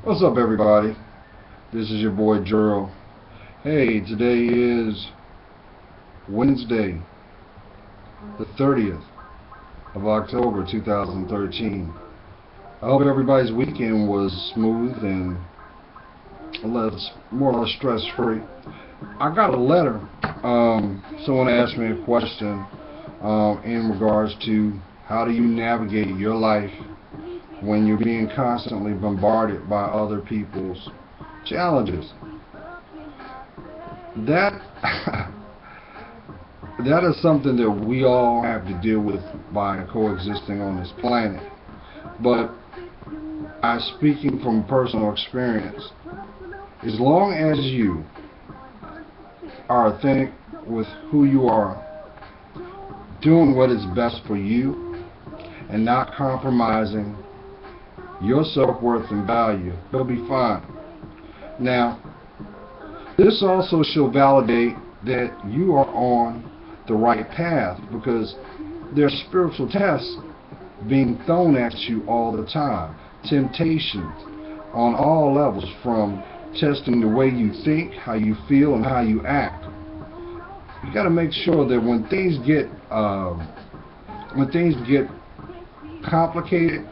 What's up, everybody? This is your boy Gerald. Hey, today is Wednesday, the 30th of October 2013. I hope everybody's weekend was smooth and more or less stress-free. I got a letter. Someone asked me a question in regards to how do you navigate your life when you're being constantly bombarded by other people's challenges. That that is something that we all have to deal with by coexisting on this planet. But I speaking from personal experience, as long as you are authentic with who you are, doing what is best for you, and not compromising your self-worth and value, you'll be fine. Now, this also should validate that you are on the right path, because there's spiritual tests being thrown at you all the time. Temptations on all levels, from testing the way you think, how you feel, and how you act. You got to make sure that when things get complicated,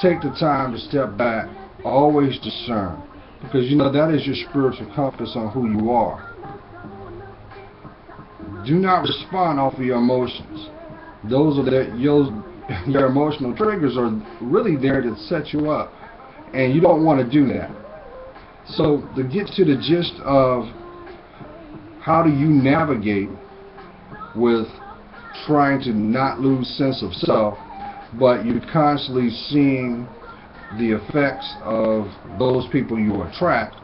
take the time to step back, always discern, because you know that is your spiritual compass on who you are. Do not respond off of your emotions. Those are your emotional triggers are really there to set you up, and you don't want to do that. So to get to the gist of how do you navigate with trying to not lose sense of self, but you're constantly seeing the effects of those people you attract,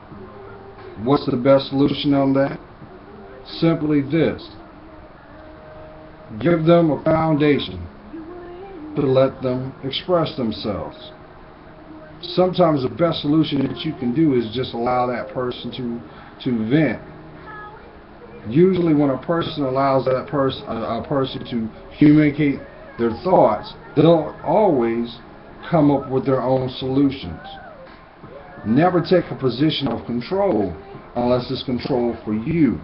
what's the best solution on that? Simply this: give them a foundation to let them express themselves. Sometimes the best solution that you can do is just allow that person to vent. Usually when a person allows a person to communicate their thoughts, they'll always come up with their own solutions. Never take a position of control unless it's control for you.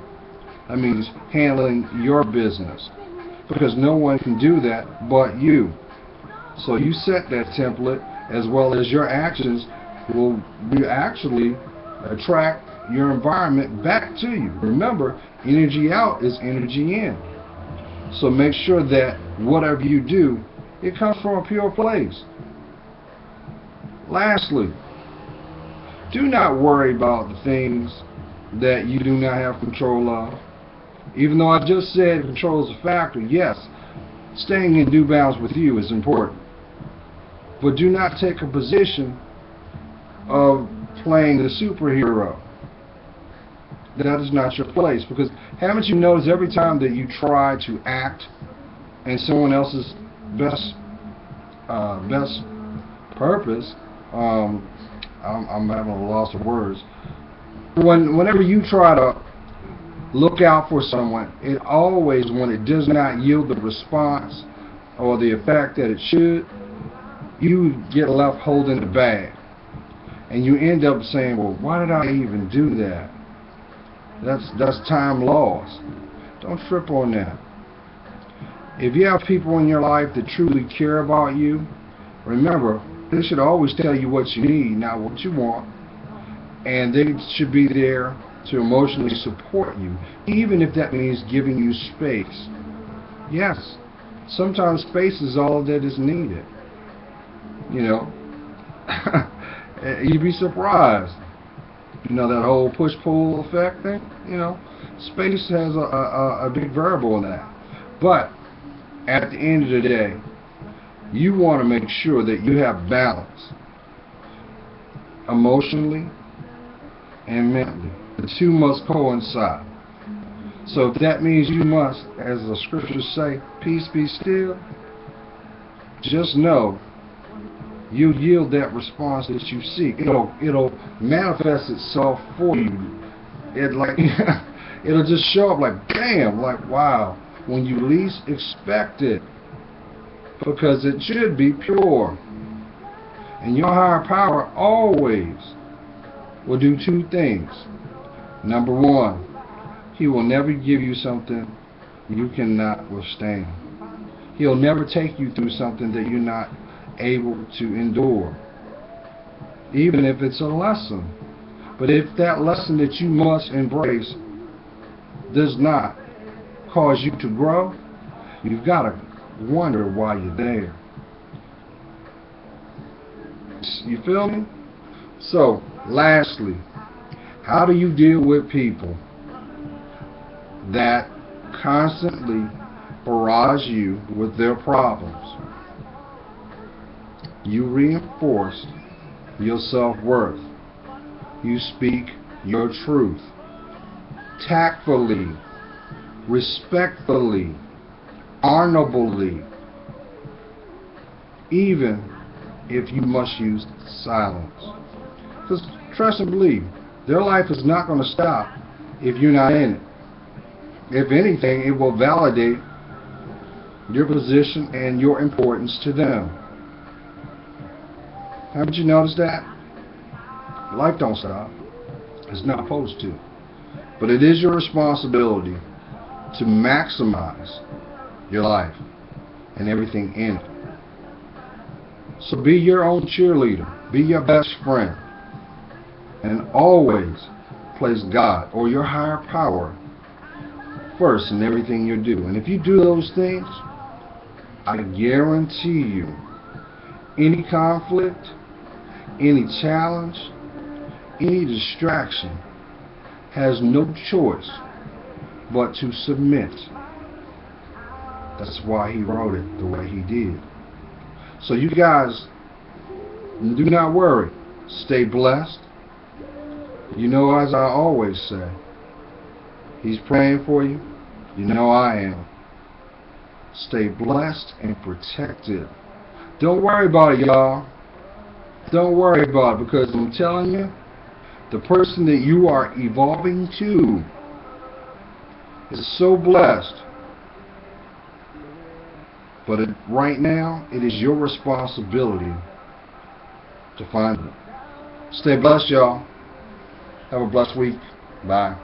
That means handling your business, because no one can do that but you. So you set that template, as well as your actions will actually attract your environment back to you. Remember, energy out is energy in. So make sure that whatever you do, it comes from a pure place. Lastly, do not worry about the things that you do not have control of. Even though I just said control is a factor, yes, staying in due bounds with you is important. But do not take a position of playing the superhero. That is not your place, because haven't you noticed every time that you try to act in someone else's best purpose, I'm having a loss of words. Whenever you try to look out for someone, it always, when it does not yield the response or the effect that it should, you get left holding the bag, and you end up saying, well, why did I even do that? That's time lost. Don't trip on that. If you have people in your life that truly care about you, remember, they should always tell you what you need, not what you want. And they should be there to emotionally support you, even if that means giving you space. Yes, sometimes space is all that is needed. You know, you'd be surprised. You know, that whole push-pull effect thing, you know, space has a big variable in that. But at the end of the day, you want to make sure that you have balance emotionally and mentally. The two must coincide. So if that means you must, as the scriptures say, peace be still, just know you yield that response that you seek. It'll manifest itself for you. It'll just show up like bam, like wow, when you least expect it, because it should be pure. And your higher power always will do two things. Number one, he will never give you something you cannot withstand. He'll never take you through something that you're not able to endure, even if it's a lesson. But if that lesson that you must embrace does not cause you to grow, you've got to wonder why you're there. You feel me? So, lastly, how do you deal with people that constantly barrage you with their problems? You reinforce your self-worth. You speak your truth tactfully, respectfully, honorably, even if you must use silence. Because trust and believe, their life is not going to stop if you're not in it. If anything, it will validate your position and your importance to them. Haven't you noticed that? Life don't stop. It's not supposed to. But it is your responsibility to maximize your life and everything in it. So be your own cheerleader. Be your best friend. And always place God or your higher power first in everything you do. And if you do those things, I guarantee you, any conflict, any challenge, any distraction has no choice but to submit. That's why he wrote it the way he did. So you guys, do not worry. Stay blessed. You know, as I always say, he's praying for you. You know I am. Stay blessed and protected. Don't worry about it, y'all. Don't worry about it, because I'm telling you, the person that you are evolving to is so blessed. But right now, it is your responsibility to find them. Stay blessed, y'all. Have a blessed week. Bye.